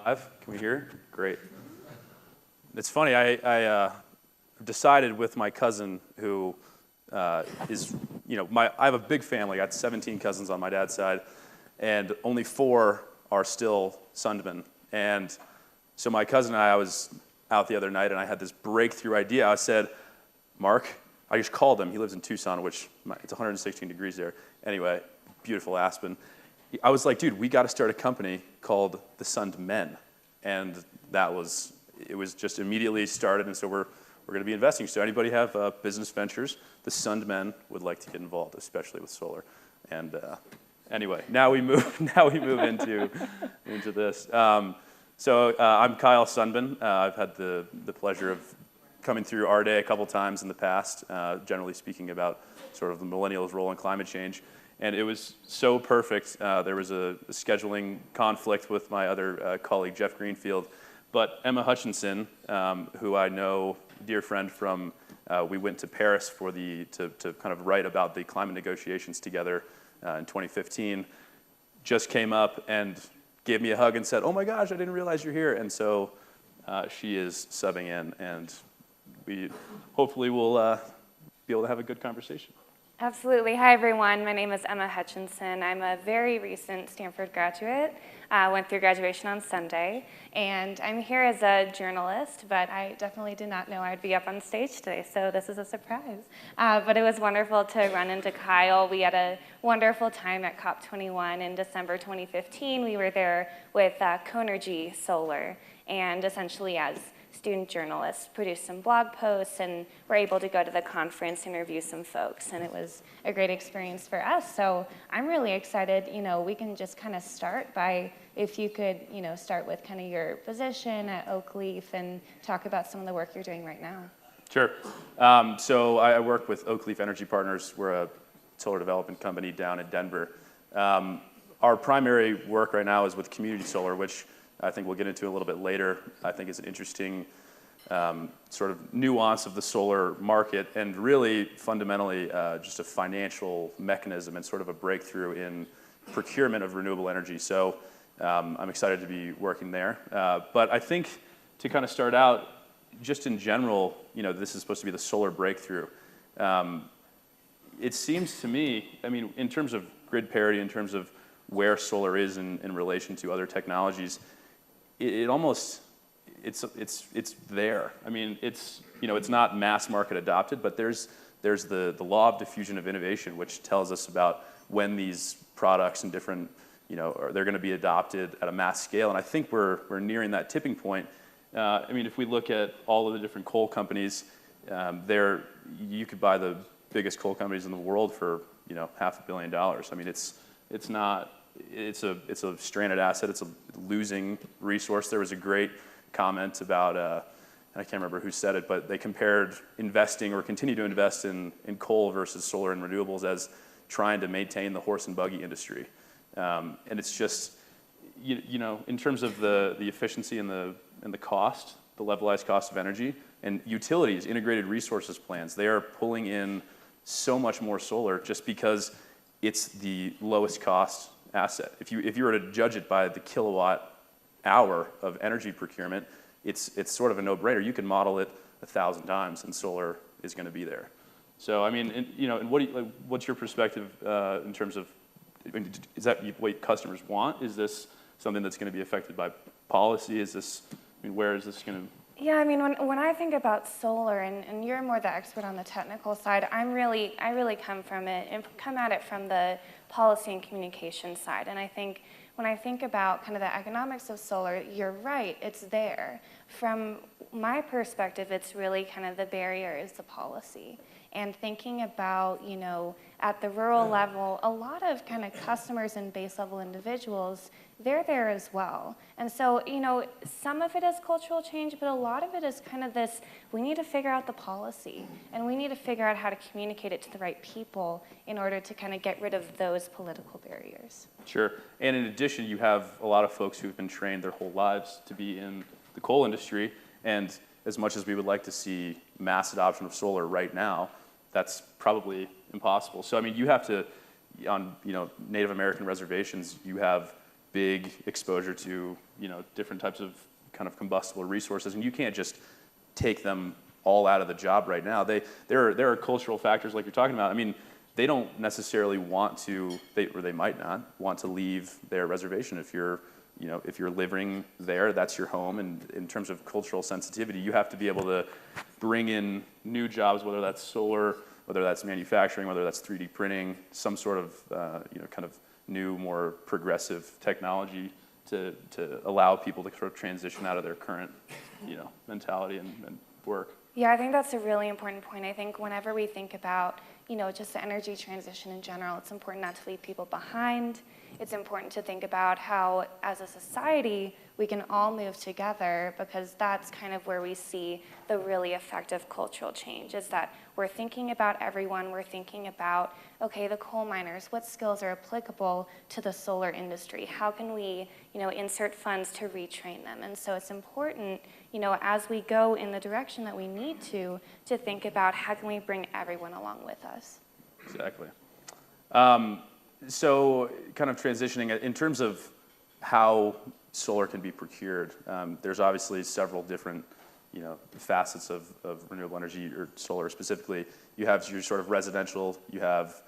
live? Can we hear? Great. It's funny, I decided with my cousin who is, I have a big family. I got 17 cousins on my dad's side, and only 4 are still Sundman. And so my cousin and I was out the other night, and I had this breakthrough idea. I said, Mark, I just called him. He lives in Tucson, which it's 116 degrees there. Anyway, beautiful Aspen. I was like, dude, we got to start a company called the Sundmen. And it was just immediately started, and so we're going to be investing. So anybody have business ventures, the Sundmen would like to get involved, especially with solar. And anyway, now we move into this. So I'm Kyle Sundman. I've had the pleasure of coming through AREDAY a couple times in the past, generally speaking about sort of the millennials' role in climate change. And it was so perfect. There was a scheduling conflict with my other colleague, Jeff Greenfield. But Emma Hutchinson, who I know, dear friend from, we went to Paris to kind of write about the climate negotiations together in 2015, just came up and gave me a hug and said, oh my gosh, I didn't realize you're here. And so she is subbing in, and we hopefully will be able to have a good conversation. Absolutely. Hi, everyone. My name is Emma Hutchinson. I'm a very recent Stanford graduate. Went through graduation on Sunday, and I'm here as a journalist, but I definitely did not know I'd be up on stage today, so this is a surprise. But it was wonderful to run into Kyle. We had a wonderful time at COP21 in December 2015. We were there with Conergy Solar, and essentially as student journalists produced some blog posts and were able to go to the conference, interview some folks, and it was a great experience for us. So I'm really excited. We can just kind of start by, if you could, start with kind of your position at Oakleaf and talk about some of the work you're doing right now. Sure. So I work with Oakleaf Energy Partners. We're a solar development company down in Denver. Our primary work right now is with community solar, which I think we'll get into a little bit later. I think is an interesting sort of nuance of the solar market, and really fundamentally just a financial mechanism and sort of a breakthrough in procurement of renewable energy. So I'm excited to be working there. But I think to kind of start out, just in general, this is supposed to be the solar breakthrough. It seems to me, in terms of grid parity, in terms of where solar is in relation to other technologies, it's there. It's not mass market adopted, but there's the law of diffusion of innovation, which tells us about when these products and different, they're going to be adopted at a mass scale. And I think we're nearing that tipping point. If we look at all of the different coal companies, you could buy the biggest coal companies in the world for $500 million. It's a stranded asset. It's a losing resource. There was a great comment about, I can't remember who said it, but they compared investing or continue to invest in coal versus solar and renewables as trying to maintain the horse and buggy industry. And it's just, in terms of the efficiency and the cost, the levelized cost of energy, and utilities, integrated resources plans, they are pulling in so much more solar just because it's the lowest cost asset. If you were to judge it by the kilowatt hour of energy procurement, it's sort of a no-brainer. You can model it 1,000 times, and solar is going to be there. So and what's your perspective in terms of? Is that what customers want? Is this something that's going to be affected by policy? Is this? Where is this going to? Yeah, when I think about solar, and you're more the expert on the technical side, I really come at it from the policy and communication side. And I think when I think about kind of the economics of solar, you're right, it's there. From my perspective, it's really kind of the barrier is the policy. And thinking about, at the rural level, a lot of kind of customers and base level individuals, they're there as well. And so, some of it is cultural change, but a lot of it is kind of this, we need to figure out the policy, and we need to figure out how to communicate it to the right people in order to kind of get rid of those political barriers. Sure. And in addition, you have a lot of folks who've been trained their whole lives to be in the coal industry, and as much as we would like to see mass adoption of solar right now, that's probably impossible. So you have to, on Native American reservations, you have big exposure to, different types of kind of combustible resources, and you can't just take them all out of the job right now. There are cultural factors like you're talking about. I mean, they don't necessarily want to, or they might not want to leave their reservation. If you're living there, that's your home. And in terms of cultural sensitivity, you have to be able to bring in new jobs, whether that's solar, whether that's manufacturing, whether that's 3D printing, some sort of, kind of new, more progressive technology to allow people to sort of transition out of their current, mentality and work. Yeah, I think that's a really important point. I think whenever we think about, just the energy transition in general, it's important not to leave people behind. It's important to think about how, as a society, we can all move together, because that's kind of where we see the really effective cultural change, is that we're thinking about everyone. We're thinking about, okay, the coal miners, what skills are applicable to the solar industry? How can we, insert funds to retrain them? And so it's important, as we go in the direction that we need to think about how can we bring everyone along with us. Exactly. So kind of transitioning, in terms of how solar can be procured, there's obviously several different facets of renewable energy, or solar specifically. You have your sort of residential, you have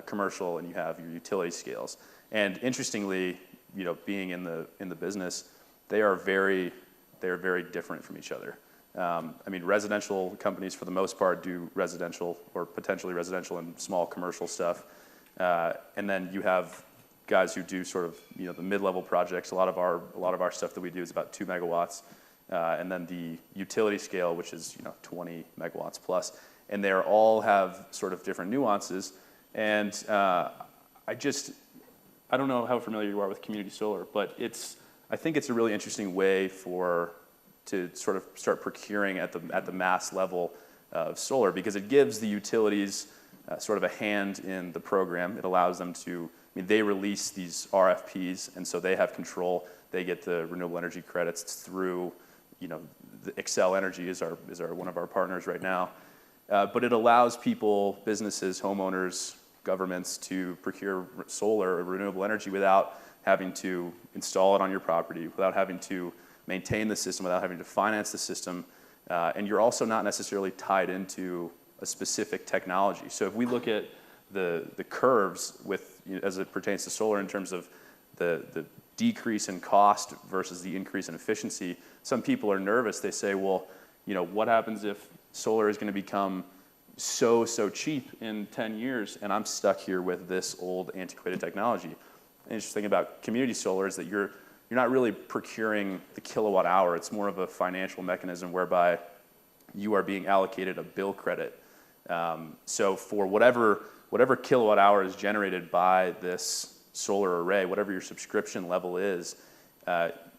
commercial, and you have your utility scales. And interestingly, being in the business, they are very different from each other. I mean, residential companies, for the most part, do residential or potentially residential and small commercial stuff. And then you have guys who do sort of, the mid-level projects. A lot of our stuff that we do is about 2 megawatts. And then the utility scale, which is, 20 megawatts plus. And they all have sort of different nuances. And I don't know how familiar you are with community solar, but I think it's a really interesting way to sort of start procuring at the mass level of solar, because it gives the utilities sort of a hand in the program. It allows them to, they release these RFPs, and so they have control. They get the renewable energy credits through, the Xcel Energy is one of our partners right now. But it allows people, businesses, homeowners, governments to procure solar or renewable energy without having to install it on your property, without having to maintain the system, without having to finance the system. And you're also not necessarily tied into a specific technology. So if we look at the curves as it pertains to solar in terms of the decrease in cost versus the increase in efficiency, some people are nervous. They say, well, what happens if solar is going to become so cheap in 10 years and I'm stuck here with this old antiquated technology? The interesting thing about community solar is that you're not really procuring the kilowatt hour. It's more of a financial mechanism whereby you are being allocated a bill credit. So for whatever kilowatt hour is generated by this solar array, whatever your subscription level is,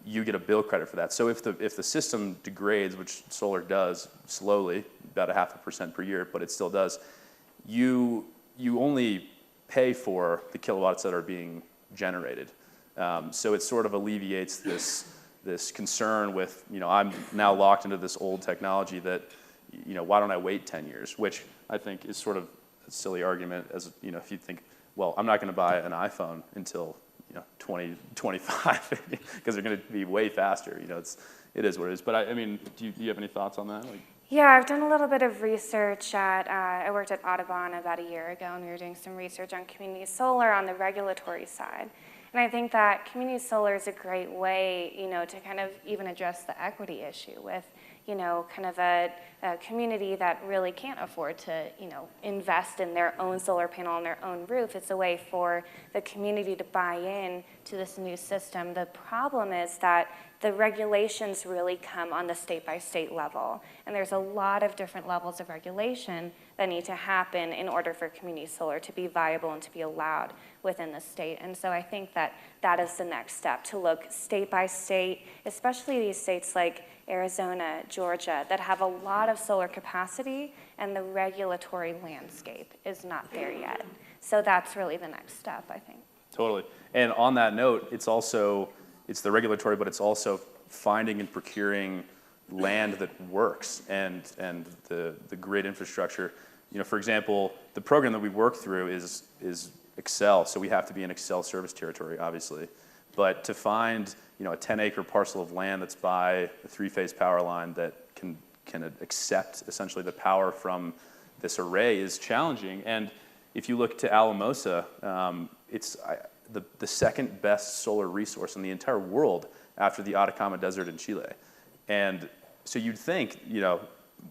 you get a bill credit for that. So if the system degrades, which solar does slowly, about 0.5% per year, but it still does, you only pay for the kilowatts that are being generated. So it sort of alleviates this concern with, I'm now locked into this old technology that, why don't I wait 10 years? Which I think is sort of a silly argument, as if you think, well, I'm not going to buy an iPhone until 2025 because they're going to be way faster. It is what it is. But do you have any thoughts on that? Yeah, I've done a little bit of research I worked at Audubon about a year ago, and we were doing some research on community solar on the regulatory side. And I think that community solar is a great way, to kind of even address the equity issue with, kind of a community that really can't afford to, invest in their own solar panel on their own roof. It's a way for the community to buy in to this new system. The problem is that the regulations really come on the state-by-state level. And there's a lot of different levels of regulation that need to happen in order for community solar to be viable and to be allowed within the state. And so I think that is the next step, to look state by state, especially these states like Arizona, Georgia, that have a lot of solar capacity, and the regulatory landscape is not there yet. So that's really the next step, I think. Totally. And on that note, it's the regulatory, but it's also finding and procuring land that works and the grid infrastructure. For example, the program that we work through is Xcel, so we have to be in Xcel service territory, obviously. But to find, a 10-acre parcel of land that's by a 3-phase power line that can accept essentially the power from this array is challenging. And if you look to Alamosa, it's the second best solar resource in the entire world after the Atacama Desert in Chile. And so you'd think,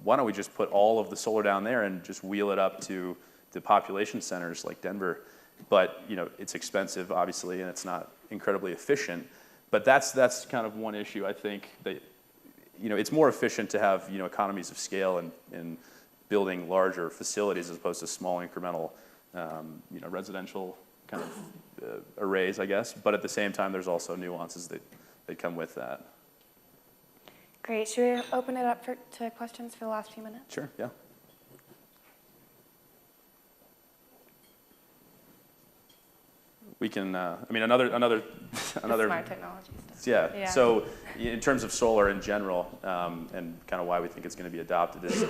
why don't we just put all of the solar down there and just wheel it up to the population centers like Denver? But it's expensive, obviously, and it's not incredibly efficient. But that's kind of one issue. I think that it's more efficient to have economies of scale and building larger facilities as opposed to small incremental residential kind of arrays, I guess. But at the same time, there's also nuances that come with that. Great. Should we open it up to questions for the last few minutes? Sure. Yeah. We can. Another. Smart technology stuff. Yeah. So, in terms of solar in general, and kind of why we think it's going to be adopted is,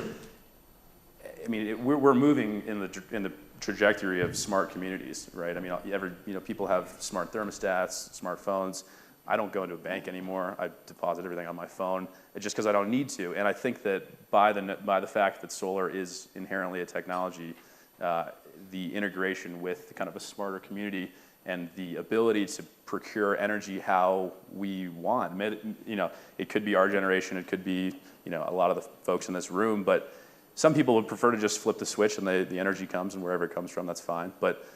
we're moving in the trajectory of smart communities, right? People have smart thermostats, smartphones. I don't go into a bank anymore. I deposit everything on my phone just because I don't need to. And I think that by the fact that solar is inherently a technology, the integration with kind of a smarter community and the ability to procure energy how we want. It could be our generation. It could be a lot of the folks in this room. But some people would prefer to just flip the switch and the energy comes, and wherever it comes from, that's fine. But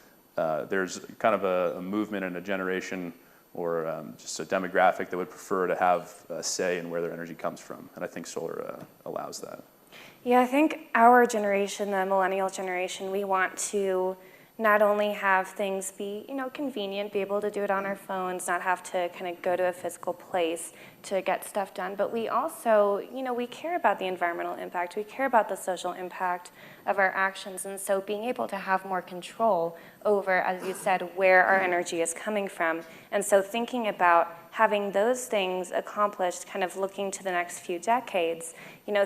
there's kind of a movement and a generation or just a demographic that would prefer to have a say in where their energy comes from. And I think solar allows that. Yeah, I think our generation, the millennial generation, we want to not only have things be, convenient, be able to do it on our phones, not have to kind of go to a physical place to get stuff done, but we also, we care about the environmental impact, we care about the social impact of our actions, and so being able to have more control over, as you said, where our energy is coming from. And so thinking about having those things accomplished, kind of looking to the next few decades,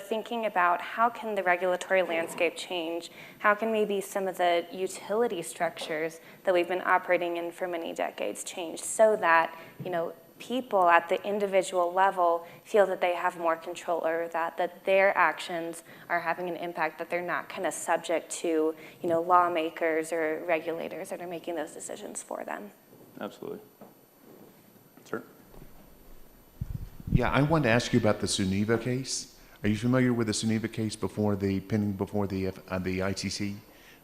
thinking about how can the regulatory landscape change, how can maybe some of the utility structures that we've been operating in for many decades change so that, people at the individual level feel that they have more control over that their actions are having an impact, that they're not kind of subject to, lawmakers or regulators that are making those decisions for them. Absolutely. Sir? Yeah, I wanted to ask you about the Suniva case. Are you familiar with the Suniva case pending before the ITC?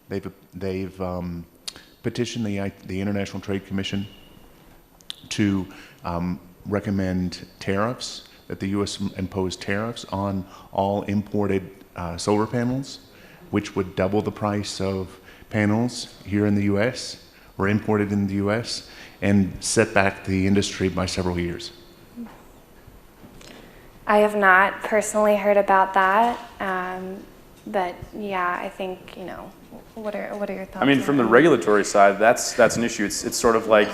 They've petitioned the International Trade Commission to recommend tariffs, that the U.S. impose tariffs on all imported solar panels, which would double the price of panels here in the U.S. or imported in the U.S. and set back the industry by several years. I have not personally heard about that, but yeah, I think, what are your thoughts? From the regulatory side, that's an issue. It's sort of like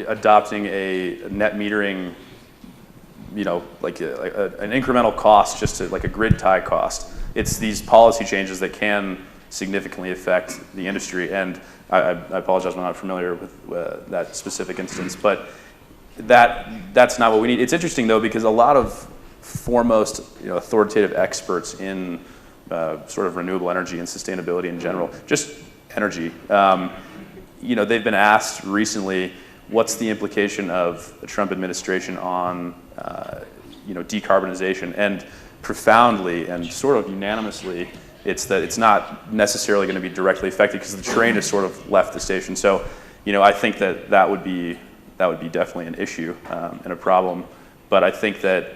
adopting a net metering, like an incremental cost, just to, like a grid tie cost. It's these policy changes that can significantly affect the industry. And I apologize, I'm not familiar with that specific instance, but that's not what we need. It's interesting though, because a lot of foremost authoritative experts in sort of renewable energy and sustainability in general, just energy, they've been asked recently, what's the implication of the Trump administration on decarbonization? And profoundly and sort of unanimously, it's that it's not necessarily going to be directly affected because the train has sort of left the station. So, I think that would be definitely an issue and a problem. But I think that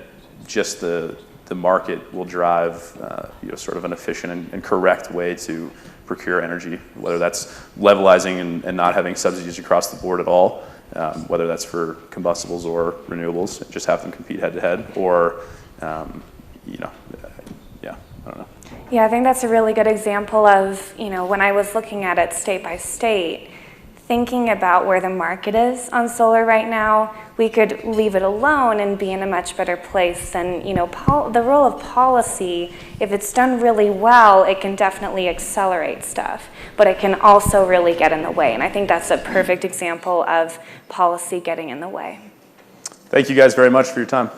just the market will drive sort of an efficient and correct way to procure energy, whether that's levelizing and not having subsidies across the board at all, whether that's for combustibles or renewables, just have them compete head to head, or I don't know. Yeah, I think that's a really good example of, when I was looking at it state by state, thinking about where the market is on solar right now, we could leave it alone and be in a much better place. And the role of policy, if it's done really well, it can definitely accelerate stuff, but it can also really get in the way. And I think that's a perfect example of policy getting in the way. Thank you guys very much for your time.